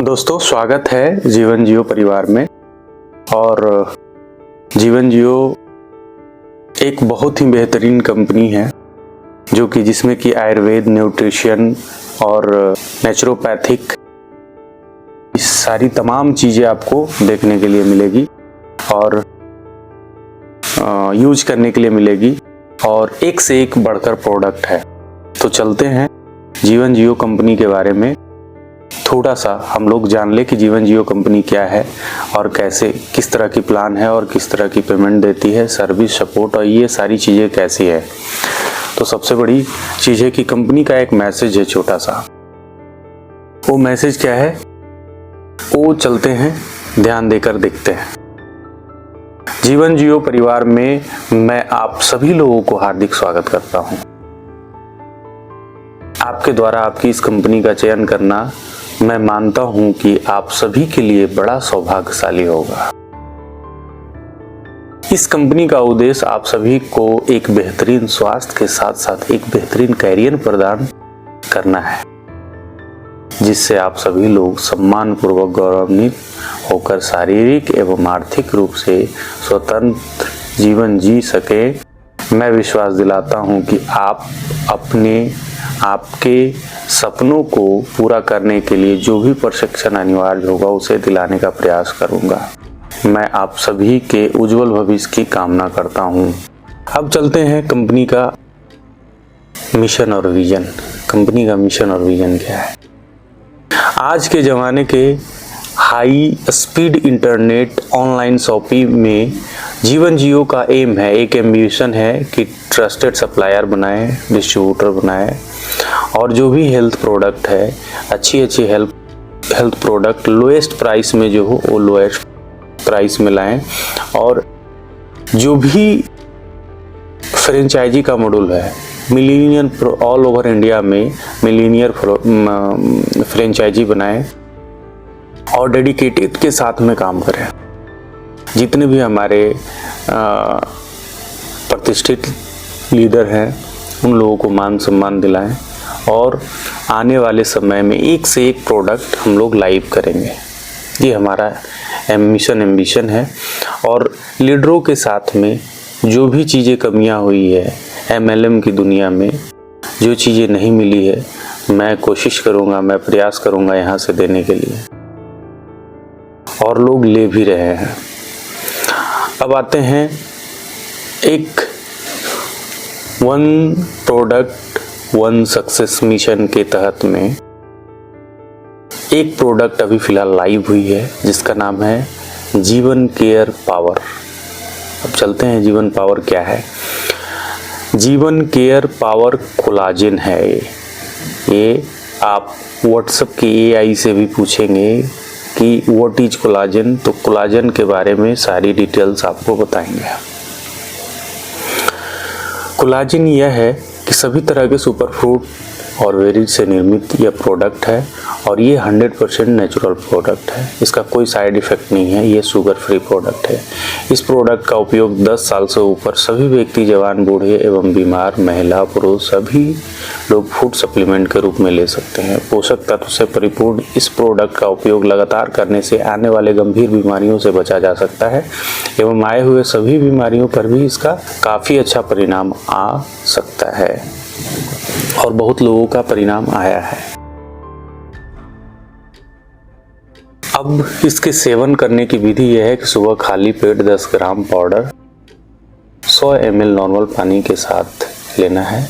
दोस्तों, स्वागत है जीवन जियो परिवार में। और जीवन जियो एक बहुत ही बेहतरीन कंपनी है जो कि जिसमें कि आयुर्वेद, न्यूट्रिशन और नेचुरोपैथिक इस सारी तमाम चीज़ें आपको देखने के लिए मिलेगी और यूज करने के लिए मिलेगी और एक से एक बढ़कर प्रोडक्ट है। तो चलते हैं जीवन जियो कंपनी के बारे में थोड़ा सा हम लोग जान ले कि जीवन जियो कंपनी क्या है और कैसे किस तरह की प्लान है और किस तरह की पेमेंट देती है, सर्विस, सपोर्ट और ये सारी चीज़ें कैसी है। तो सबसे बड़ी चीज़ है कि कंपनी का एक मैसेज है छोटा सा। वो मैसेज क्या है वो चलते हैं ध्यान देकर देखते हैं। जीवन जियो परिवार में मैं आप सभी लोगों को हार्दिक स्वागत करता हूं। आपके द्वारा आपकी इस कंपनी का चयन करना मैं मानता हूं कि आप सभी के लिए बड़ा सौभाग्यशाली होगा। इस कंपनी का उद्देश्य आप सभी को एक बेहतरीन स्वास्थ्य के साथ साथ एक बेहतरीन कैरियर प्रदान करना है, जिससे आप सभी लोग सम्मानपूर्वक गौरवान्वित होकर शारीरिक एवं आर्थिक रूप से स्वतंत्र जीवन जी सके। मैं विश्वास दिलाता हूं कि आपके सपनों को पूरा करने के लिए जो भी प्रशिक्षण अनिवार्य होगा उसे दिलाने का प्रयास करूंगा। मैं आप सभी के उज्जवल भविष्य की कामना करता हूं। अब चलते हैं कंपनी का मिशन और विजन। कंपनी का मिशन और विजन क्या है? आज के ज़माने के high speed internet online shopping में जीवन जियो का एम है, एक एम्बिशन है कि ट्रस्टेड सप्लायर बनाए, डिस्ट्रीब्यूटर बनाए और जो भी हेल्थ प्रोडक्ट है अच्छी हेल्थ प्रोडक्ट लोएस्ट प्राइस में जो हो वो लोएस्ट प्राइस में लाएं। और जो भी फ्रेंचाइजी का मॉडल है मिलीनियर ऑल ओवर इंडिया में मिलीनियर फ्रेंचाइजी बनाएं और डेडिकेटेड के साथ में काम करें। जितने भी हमारे प्रतिष्ठित लीडर हैं उन लोगों को मान सम्मान दिलाएं और आने वाले समय में एक से एक प्रोडक्ट हम लोग लाइव करेंगे। ये हमारा एम्बिशन है। और लीडरों के साथ में जो भी चीज़ें कमियां हुई है MLM की दुनिया में, जो चीज़ें नहीं मिली है, मैं कोशिश करूँगा, मैं प्रयास करूँगा यहाँ से देने के लिए और लोग ले भी रहे हैं। अब आते हैं एक one product one success mission के तहत में एक प्रोडक्ट अभी फिलहाल लाइव हुई है जिसका नाम है जीवन केयर पावर। अब चलते हैं जीवन पावर क्या है। जीवन केयर पावर कोलाजन है। ये आप व्हाट्सएप की AI से भी पूछेंगे कि व्हाट इज कोलाजन, तो कोलाजन के बारे में सारी डिटेल्स आपको बताएंगे। कोलाजन यह है कि सभी तरह के सुपर फ्रूट और बेरीज से निर्मित यह प्रोडक्ट है और ये 100% नेचुरल प्रोडक्ट है। इसका कोई साइड इफेक्ट नहीं है। ये शुगर फ्री प्रोडक्ट है। इस प्रोडक्ट का उपयोग 10 साल से ऊपर सभी व्यक्ति, जवान, बूढ़े एवं बीमार, महिला, पुरुष सभी लोग फूड सप्लीमेंट के रूप में ले सकते हैं। पोषक तत्व से परिपूर्ण इस प्रोडक्ट का उपयोग लगातार करने से आने वाले गंभीर बीमारियों से बचा जा सकता है एवं आए हुए सभी बीमारियों पर भी इसका काफ़ी अच्छा परिणाम आ सकता है और बहुत लोगों का परिणाम आया है। अब इसके सेवन करने की विधि यह है कि सुबह खाली पेट 10 ग्राम पाउडर 100 ml नॉर्मल पानी के साथ लेना है।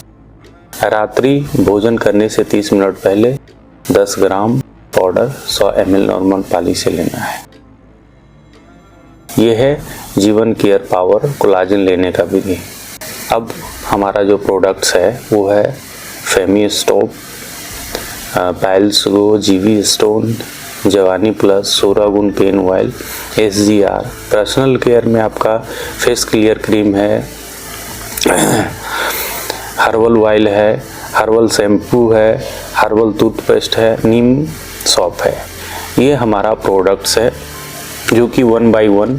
रात्रि भोजन करने से 30 मिनट पहले 10 ग्राम पाउडर 100 ml नॉर्मल पानी से लेना है। यह है जीवन केयर पावर कोलाजन लेने का विधि। अब हमारा जो प्रोडक्ट्स है वो है फेमी स्टॉप, पाइल्स गो, जीवी स्टोन, जवानी प्लस, 16 गुण pain oil, SGR। Personal care में आपका फेस क्लियर क्रीम है, हर्बल ऑयल है, हर्बल शैम्पू है, हर्बल टूथपेस्ट है, नीम सॉप है। ये हमारा प्रोडक्ट्स है जो कि 1 by 1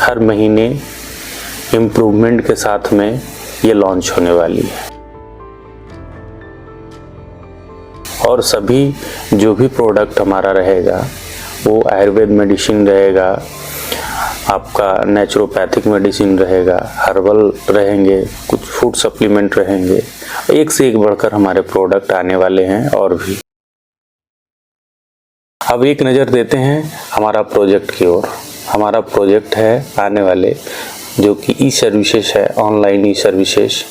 हर महीने इम्प्रूवमेंट के साथ में ये लॉन्च होने वाली है। और सभी जो भी प्रोडक्ट हमारा रहेगा वो आयुर्वेद मेडिसिन रहेगा, आपका नेचुरोपैथिक मेडिसिन रहेगा, हर्बल रहेंगे, कुछ फूड सप्लीमेंट रहेंगे, एक से एक बढ़कर हमारे प्रोडक्ट आने वाले हैं और भी। अब एक नज़र देते हैं हमारा प्रोजेक्ट की ओर। हमारा प्रोजेक्ट है आने वाले जो कि ई सर्विसेज है, ऑनलाइन ई सर्विसेज।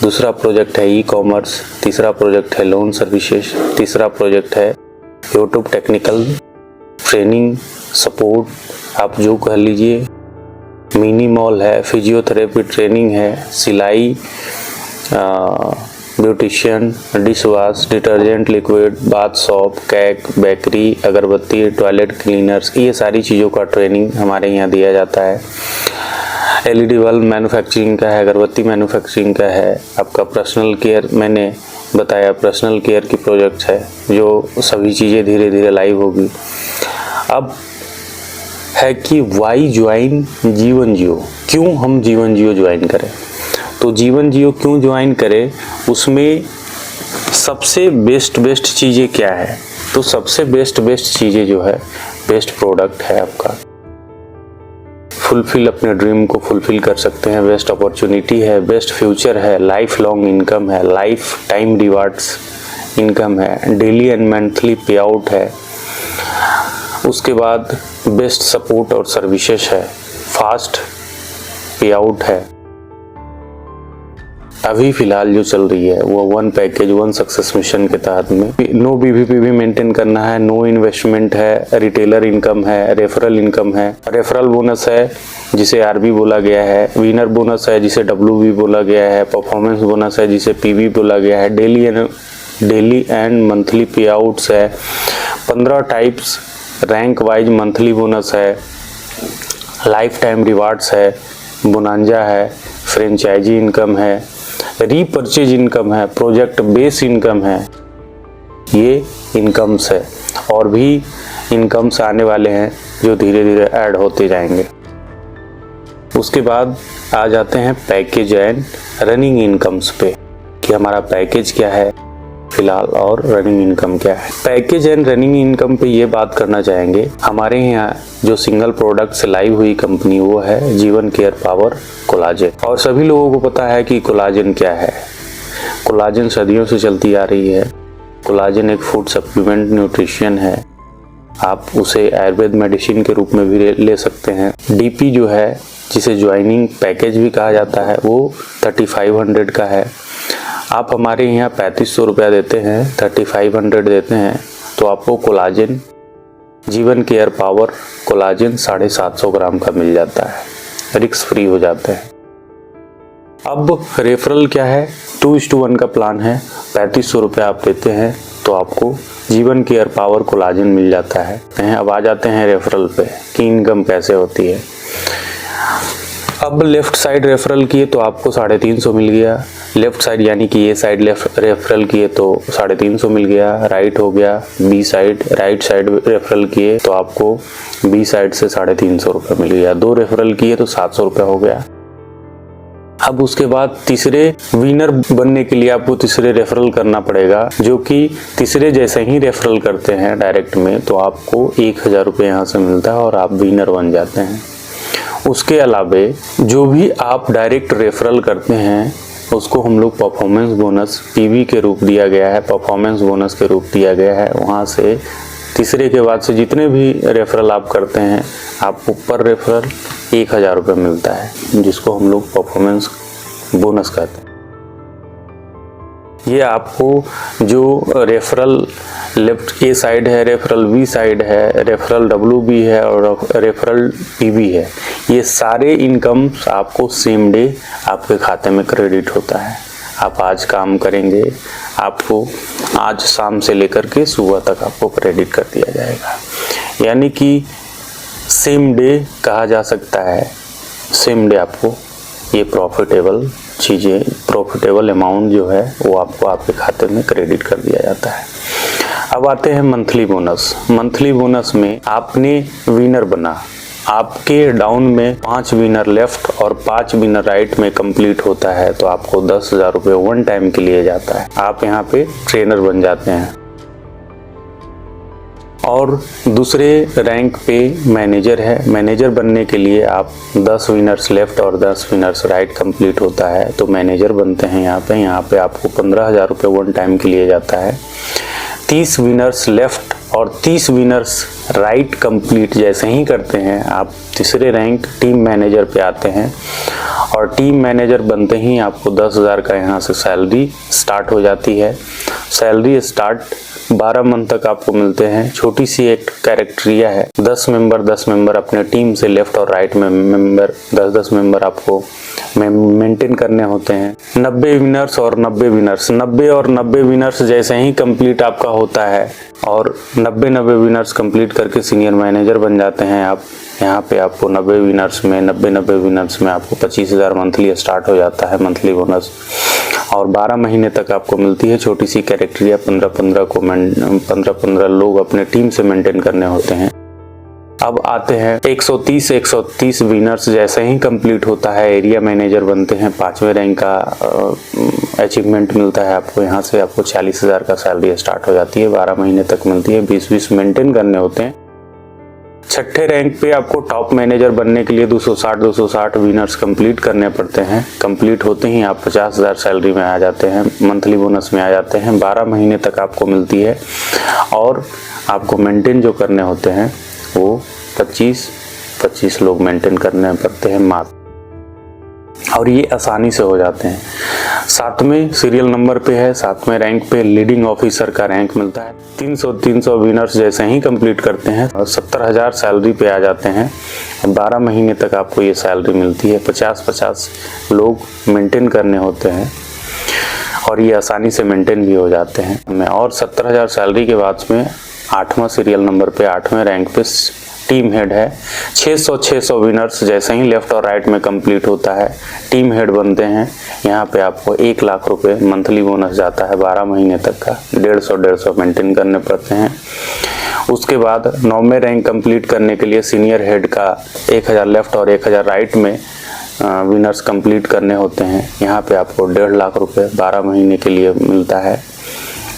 दूसरा प्रोजेक्ट है ई कॉमर्स, तीसरा प्रोजेक्ट है लोन सर्विसेज, तीसरा प्रोजेक्ट है यूट्यूब टेक्निकल ट्रेनिंग सपोर्ट, आप जो कह लीजिए। मिनी मॉल है, फिजियोथेरेपी ट्रेनिंग है, सिलाई, beautician, dish wash, detergent liquid, bath shop, cake, bakery, अगरबत्ती, टॉयलेट क्लीनर्स, ये सारी चीज़ों का ट्रेनिंग हमारे यहाँ दिया जाता है। एलईडी बल्ब मैन्युफैक्चरिंग का है, अगरबत्ती मैन्युफैक्चरिंग का है, आपका पर्सनल केयर, मैंने बताया पर्सनल केयर की प्रोजेक्ट है, जो सभी चीज़ें धीरे धीरे लाइव होगी। अब है कि वाई ज्वाइन जीवन जियो, क्यों हम जीवन जियो ज्वाइन करें? तो जीवन जियो क्यों ज्वाइन करें, उसमें सबसे बेस्ट चीज़ें क्या है? तो सबसे बेस्ट चीज़ें जो है, बेस्ट प्रोडक्ट है आपका, फुलफिल अपने ड्रीम को फुलफिल कर सकते हैं, बेस्ट अपॉर्चुनिटी है, बेस्ट फ्यूचर है, लाइफ लॉन्ग इनकम है, लाइफ टाइम रिवार्ड्स इनकम है, डेली एंड मंथली पे आउट है, उसके बाद बेस्ट सपोर्ट और सर्विसेज है, फास्ट पे आउट है। अभी फिलहाल जो चल रही है वो 1 पैकेज 1 सक्सेस मिशन के तहत में नो बीवीपी भी मेंटेन करना है, नो इन्वेस्टमेंट है, रिटेलर इनकम है, रेफरल इनकम है, रेफरल बोनस है जिसे आरबी बोला गया है, विनर बोनस है जिसे डब्ल्यूबी बोला गया है, परफॉर्मेंस बोनस है जिसे पीवी बोला गया है, डेली एंड मंथली पे आउट्स है, 15 types rank wise monthly bonus है, लाइफ टाइम रिवार्ड्स है, बोनांजा है, फ्रेंचाइजी इनकम है, रीपरचेज इनकम है, प्रोजेक्ट बेस इनकम है, ये इनकम्स है। और भी इनकम्स आने वाले हैं जो धीरे धीरे ऐड होते जाएंगे। उसके बाद आ जाते हैं पैकेज एंड रनिंग इनकम्स पे कि हमारा पैकेज क्या है फिलहाल और रनिंग इनकम क्या है। पैकेज एंड रनिंग इनकम पे ये बात करना चाहेंगे, हमारे यहाँ जो सिंगल प्रोडक्ट से लाइव हुई कंपनी वो है जीवन केयर पावर कोलाजन। और सभी लोगों को पता है कि कोलाजन क्या है। कोलाजन सदियों से चलती आ रही है। कोलाजन एक फूड सप्लीमेंट न्यूट्रिशन है, आप उसे आयुर्वेद मेडिसिन के रूप में भी ले सकते हैं। डीपी जो है जिसे ज्वाइनिंग पैकेज भी कहा जाता है वो 3500 का है। आप हमारे यहाँ 3500 रुपया देते हैं, 3500 देते हैं तो आपको कोलाजन जीवन केयर पावर कोलाजन 750 ग्राम का मिल जाता है, रिस्क फ्री हो जाते हैं। अब रेफरल क्या है, 2:1 का प्लान है, 3500 रुपया आप देते हैं तो आपको जीवन केयर पावर कोलाजन मिल जाता है। अब आ जाते हैं रेफरल पे कि इनकम कैसे होती है। अब लेफ्ट साइड रेफरल किए तो आपको 350 मिल गया, लेफ्ट साइड यानी कि ये साइड लेफ्ट रेफरल किए तो 350 मिल गया, राइट हो गया, B side right side referral किए तो आपको बी साइड से 350 रुपये मिल गया, 2 रेफरल किए तो 700 रुपये हो गया। अब उसके बाद तीसरे विनर बनने के लिए आपको तीसरे रेफरल करना पड़ेगा, जो कि तीसरे जैसे ही रेफरल करते हैं डायरेक्ट में तो आपको 1000 रुपये यहाँ से मिलता है और आप विनर बन जाते हैं। उसके अलावे जो भी आप डायरेक्ट रेफरल करते हैं उसको हम लोग परफॉर्मेंस बोनस पीवी के रूप दिया गया है, परफॉर्मेंस बोनस के रूप दिया गया है। वहाँ से तीसरे के बाद से जितने भी रेफरल आप करते हैं आपको पर रेफरल 1000 रुपये मिलता है, जिसको हम लोग परफॉर्मेंस बोनस कहते हैं। ये आपको जो रेफरल लेफ्ट ए साइड है, रेफरल बी साइड है, रेफरल डब्ल्यू बी है और रेफरल पीबी है, ये सारे इनकम आपको सेम डे आपके खाते में क्रेडिट होता है। आप आज काम करेंगे, आपको आज शाम से लेकर के सुबह तक आपको क्रेडिट कर दिया जाएगा। यानी कि सेम डे कहा जा सकता है, सेम डे आपको ये प्रॉफिटेबल चीज़ें, प्रॉफिटेबल अमाउंट जो है वो आपको आपके खाते में क्रेडिट कर दिया जाता है। अब आते हैं मंथली बोनस। मंथली बोनस में आपने विनर बना, आपके डाउन में 5 विनर लेफ्ट और 5 विनर राइट में कंप्लीट होता है तो आपको 10,000 रुपये 1 टाइम के लिए जाता है। आप यहाँ पे ट्रेनर बन जाते हैं। और दूसरे रैंक पे मैनेजर है। मैनेजर बनने के लिए आप 10 विनर्स लेफ्ट और 10 विनर्स राइट कंप्लीट होता है तो मैनेजर बनते हैं। यहाँ पे आपको 15,000 रुपये वन टाइम के लिए जाता है। 30 विनर्स लेफ्ट और 30 विनर्स राइट कंप्लीट जैसे ही करते हैं आप तीसरे रैंक टीम मैनेजर पे आते हैं और टीम मैनेजर बनते ही आपको 10,000 का यहाँ से सैलरी स्टार्ट हो जाती है। सैलरी स्टार्ट 12 मंथ तक आपको मिलते हैं। छोटी सी एक कैरेक्टरिया है, 10 मेंबर अपने टीम से लेफ्ट और राइट में मेंबर 10-10 मेंबर आपको मेंटेन करने होते हैं। 90 विनर्स और 90 विनर्स, 90 और 90 विनर्स जैसे ही कंप्लीट आपका होता है और 90 विनर्स कंप्लीट करके सीनियर मैनेजर बन जाते हैं आप। यहाँ पे आपको 90 विनर्स में आपको 25,000 मंथली स्टार्ट हो जाता है मंथली बोनस और 12 महीने तक आपको मिलती है। छोटी सी कैरेक्टरिया 15-15 लोग अपने टीम से मेंटेन करने होते हैं। अब आते हैं 130 विनर्स जैसे ही कंप्लीट होता है एरिया मैनेजर बनते हैं। 5वें रैंक का अचीवमेंट मिलता है आपको। यहाँ से आपको 40,000 का सैलरी स्टार्ट हो जाती है, 12 महीने तक मिलती है। 20 मेंटेन करने होते हैं। 6ठे रैंक पे आपको टॉप मैनेजर बनने के लिए 260 विनर्स कंप्लीट करने पड़ते हैं। कंप्लीट होते ही आप 50,000 सैलरी में आ जाते हैं, मंथली बोनस में आ जाते हैं। 12 महीने तक आपको मिलती है और आपको मेंटेन जो करने होते हैं वो 25 लोग मेंटेन करने पड़ते हैं मात्र, और ये आसानी से हो जाते हैं। 7वें सीरियल नंबर पे है, 7वें रैंक पे लीडिंग ऑफिसर का रैंक मिलता है। 300 विनर्स जैसे ही कंप्लीट करते हैं और 70,000 सैलरी पे आ जाते हैं। 12 महीने तक आपको ये सैलरी मिलती है। 50 लोग मेंटेन करने होते हैं और ये आसानी से मेंटेन भी हो जाते हैं। और 70,000 सैलरी के बाद में 8वां सीरियल नंबर पे 8वें रैंक पे टीम हेड है। 600 विनर्स जैसे ही लेफ्ट और राइट में कंप्लीट होता है टीम हेड बनते हैं। यहाँ पे आपको 1 लाख रुपए मंथली बोनस जाता है 12 महीने तक का। 150 मेंटेन करने पड़ते हैं। उसके बाद 9वें रैंक कंप्लीट करने के लिए सीनियर हेड का 1,000 लेफ्ट और 1,000 राइट में विनर्स कंप्लीट करने होते हैं। यहाँ पे आपको 1.5 लाख रुपए 12 महीने के लिए मिलता है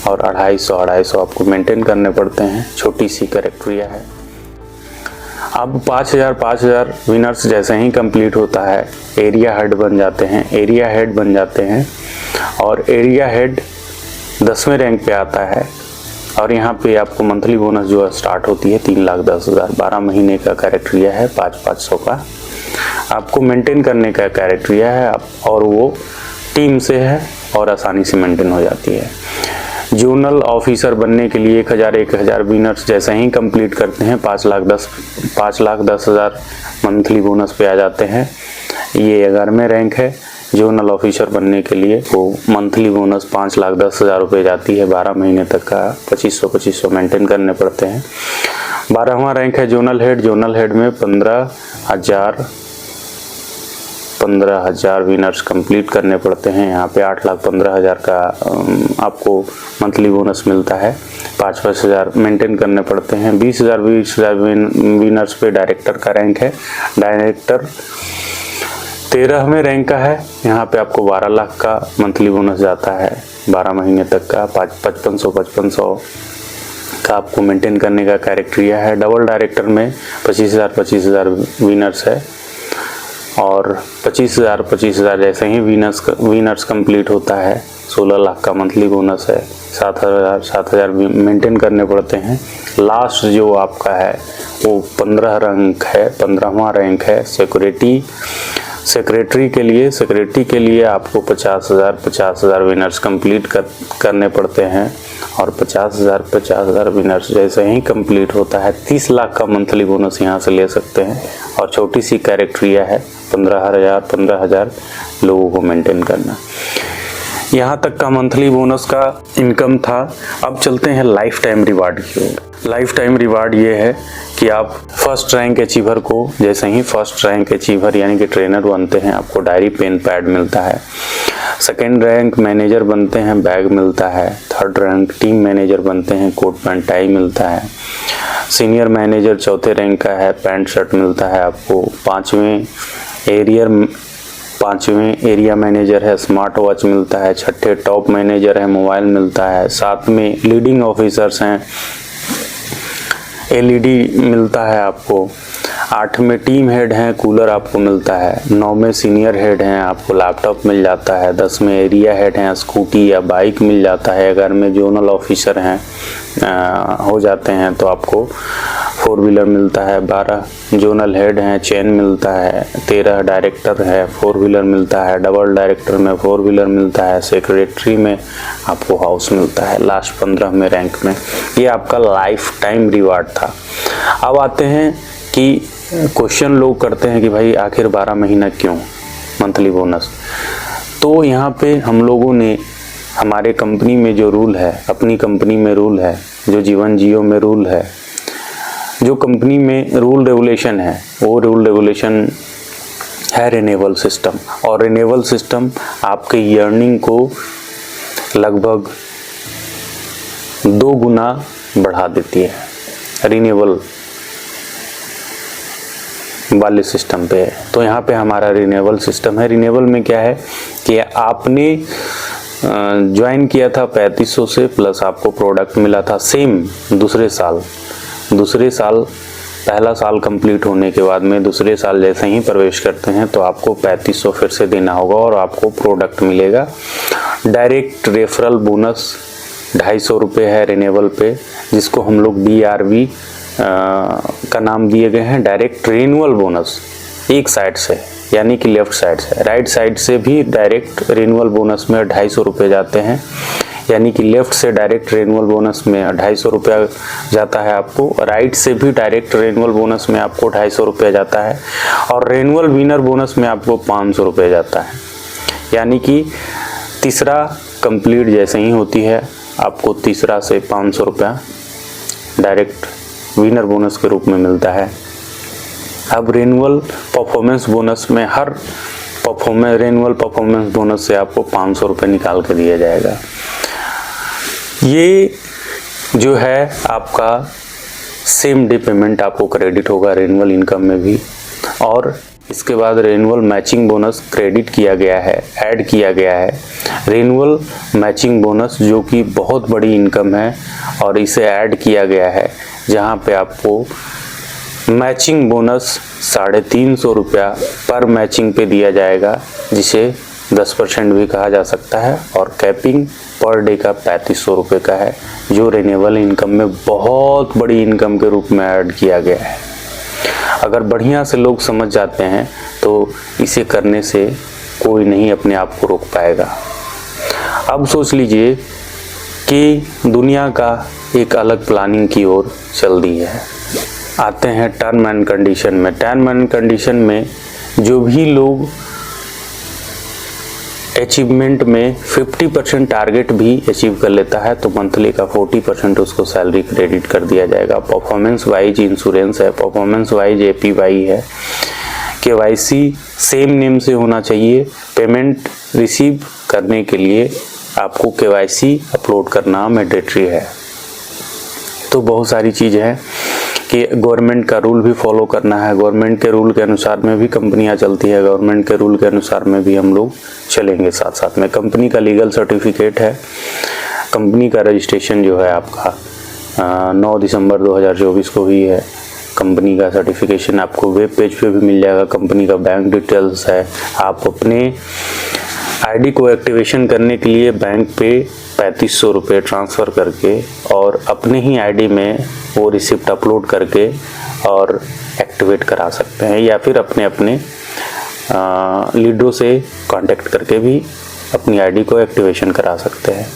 और 250 आपको मेंटेन करने पड़ते हैं। छोटी सी कैरेक्टरिया है। अब 5,000 विनर्स जैसे ही कंप्लीट होता है एरिया हेड बन जाते हैं और एरिया हेड 10वें रैंक पे आता है और यहाँ पे आपको मंथली बोनस जो है स्टार्ट होती है 3,10,000। 12 महीने का कैरेक्टरिया है। 500 का आपको मेंटेन करने का कैरेक्टरिया है और वो टीम से है और आसानी से मेंटेन हो जाती है। जोनल ऑफिसर बनने के लिए 1,000 विनर्स जैसे ही कंप्लीट करते हैं 5,10,000 मंथली बोनस पे आ जाते हैं। ये 11वें रैंक है। जोनल ऑफिसर बनने के लिए वो मंथली बोनस 5,10,000 रुपये जाती है। 12 महीने तक का 2500 मेंटेन करने पड़ते हैं। 12वां रैंक है जोनल हेड में 15,000 विनर्स कंप्लीट करने पड़ते हैं। यहाँ पे 8,15,000 का आपको मंथली बोनस मिलता है। 5,000 मेंटेन करने पड़ते हैं। 20,000 विनर्स पे डायरेक्टर का रैंक है। डायरेक्टर 13वें रैंक का है। यहाँ पे आपको 12 लाख का मंथली बोनस जाता है 12 महीने तक का। 5500 का आपको मेंटेन करने का कैरेक्टरिया है। डबल डायरेक्टर में 25,000 विनर्स है और 25,000 जैसे ही विनर्स कंप्लीट होता है 16 लाख का मंथली बोनस है। 7,000 मेंटेन करने पड़ते हैं। लास्ट जो आपका है वो 15वां रैंक है सेक्रेटरी के लिए आपको 50,000 विनर्स कंप्लीट करने पड़ते हैं और 50,000 विनर्स जैसे ही कंप्लीट होता है 30 लाख का मंथली बोनस यहाँ से ले सकते हैं। और छोटी सी कैरेक्टरिया है 15,000 लोगों को मेंटेन करना। यहाँ तक का मंथली बोनस का इनकम था। अब चलते हैं लाइफ टाइम रिवार्ड की ओर। लाइफ टाइम रिवार्ड ये है कि आप फर्स्ट रैंक अचीवर को जैसे ही फर्स्ट रैंक अचीवर यानी कि ट्रेनर बनते हैं आपको डायरी पेन पैड मिलता है। सेकेंड रैंक मैनेजर बनते हैं बैग मिलता है। थर्ड रैंक टीम मैनेजर बनते हैं कोट पैंट टाई मिलता है। सीनियर मैनेजर चौथे रैंक का है पैंट शर्ट मिलता है आपको। पांचवें एरिया मैनेजर है स्मार्ट वॉच मिलता है। छठे टॉप मैनेजर है मोबाइल मिलता है। 7वें लीडिंग ऑफिसर्स हैं LED मिलता है आपको। 8 में टीम हेड हैं, कूलर आपको मिलता है। 9 में सीनियर हेड हैं, आपको लैपटॉप मिल जाता है। 10 में एरिया हेड हैं, स्कूटी या बाइक मिल जाता है। 11 में जोनल ऑफिसर हैं हो जाते हैं तो आपको 4 व्हीलर मिलता है। 12 जोनल हेड हैं, चेन मिलता है। 13 डायरेक्टर है, 4 व्हीलर मिलता है। डबल डायरेक्टर में 4 व्हीलर मिलता है। सेक्रेटरी में आपको हाउस मिलता है। लास्ट 15 में रैंक में। ये आपका लाइफ टाइम रिवार्ड था। अब आते हैं कि क्वेश्चन लोग करते हैं कि भाई आखिर 12 महीना क्यों मंथली बोनस। तो यहाँ पे हम लोगों ने हमारे कंपनी में जो रूल है, अपनी कंपनी में रूल है, जो जीवन जियो में रूल है, जो कंपनी में रूल रेगुलेशन है, वो रूल रेगुलेशन है रिन्यूअल सिस्टम। और रिन्यूअल सिस्टम आपके अर्निंग को लगभग 2 गुना बढ़ा देती है रिन्यूअल वाले सिस्टम पे। तो यहाँ पे हमारा रिन्यूअल सिस्टम है। रिन्यूअल में क्या है कि आपने ज्वाइन किया था 3500 से, प्लस आपको प्रोडक्ट मिला था सेम दूसरे साल पहला साल कंप्लीट होने के बाद में दूसरे साल जैसे ही प्रवेश करते हैं तो आपको 3500 फिर से देना होगा और आपको प्रोडक्ट मिलेगा। डायरेक्ट रेफरल बोनस 250 रुपये है रिन्यूअल पे, जिसको हम लोग DRV का नाम दिए गए हैं। डायरेक्ट रिन्यूअल बोनस एक साइड से, यानी कि लेफ्ट साइड से। राइट साइड से भी डायरेक्ट रिन्यूअल बोनस में 250 रुपये जाते हैं, यानी कि लेफ्ट से डायरेक्ट रिन्यूअल बोनस में 250 रुपया जाता है आपको। राइट से भी डायरेक्ट रिन्यूअल बोनस में आपको 250 रुपया जाता है। और रिन्यूअल विनर बोनस में आपको 500 रुपये जाता है। यानी कि तीसरा कंप्लीट जैसे ही होती है आपको तीसरा से 500 रुपया डायरेक्ट विनर बोनस के रूप में मिलता है। अब रिन्यूअल परफॉर्मेंस बोनस में हर रिन्यूअल परफॉर्मेंस बोनस से आपको 500 रुपये निकाल के दिया जाएगा। ये जो है आपका सेम डे पेमेंट आपको क्रेडिट होगा रिन्यूअल इनकम में भी। और इसके बाद रिन्यूअल मैचिंग बोनस क्रेडिट किया गया है, ऐड किया गया है। रिन्यूअल मैचिंग बोनस जो कि बहुत बड़ी इनकम है और इसे ऐड किया गया है, जहाँ पे आपको मैचिंग बोनस 350 रुपया पर मैचिंग पे दिया जाएगा, जिसे 10% भी कहा जा सकता है। और कैपिंग पर डे का 3500 रुपये का है, जो रिन्यूअल इनकम में बहुत बड़ी इनकम के रूप में ऐड किया गया है। अगर बढ़िया से लोग समझ जाते हैं तो इसे करने से कोई नहीं अपने आप को रोक पाएगा। अब सोच लीजिए कि दुनिया का एक अलग प्लानिंग की ओर चल दी है। आते हैं टर्म एंड कंडीशन में। टर्म एंड कंडीशन में जो भी लोग अचीवमेंट में 50% टारगेट भी अचीव कर लेता है तो मंथली का 40% उसको सैलरी क्रेडिट कर दिया जाएगा। परफॉर्मेंस वाइज इंश्योरेंस है, परफॉर्मेंस वाइज APY है। KYC सेम नेम से होना चाहिए। पेमेंट रिसीव करने के लिए आपको KYC अपलोड करना मैंडेटरी है। तो बहुत सारी चीज़ें हैं कि गवर्नमेंट का रूल भी फॉलो करना है। गवर्नमेंट के रूल के अनुसार में भी कंपनियां चलती है, गवर्नमेंट के रूल के अनुसार में भी हम लोग चलेंगे। साथ साथ में कंपनी का लीगल सर्टिफिकेट है। कंपनी का रजिस्ट्रेशन जो है आपका 9 दिसंबर 2024 को ही है। कंपनी का सर्टिफिकेशन आपको वेब पेज पे भी मिल जाएगा। कंपनी का बैंक डिटेल्स है। आप अपने ID को एक्टिवेशन करने के लिए बैंक पे 3500 रुपये ट्रांसफ़र करके और अपने ही ID में वो रिसिप्ट अपलोड करके और एक्टिवेट करा सकते हैं, या फिर अपने लीडरों से कांटेक्ट करके भी अपनी ID को एक्टिवेशन करा सकते हैं।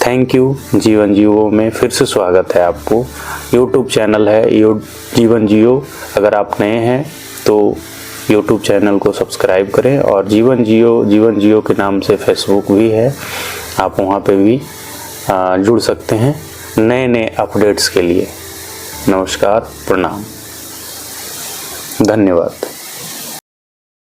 Thank you. जीवन जियो में फिर से स्वागत है आपको। यूट्यूब चैनल है जीवन जियो। अगर आप नए हैं तो यूट्यूब चैनल को सब्सक्राइब करें। और जीवन जियो के नाम से फेसबुक भी है, आप वहाँ पे भी जुड़ सकते हैं नए अपडेट्स के लिए। नमस्कार, प्रणाम, धन्यवाद।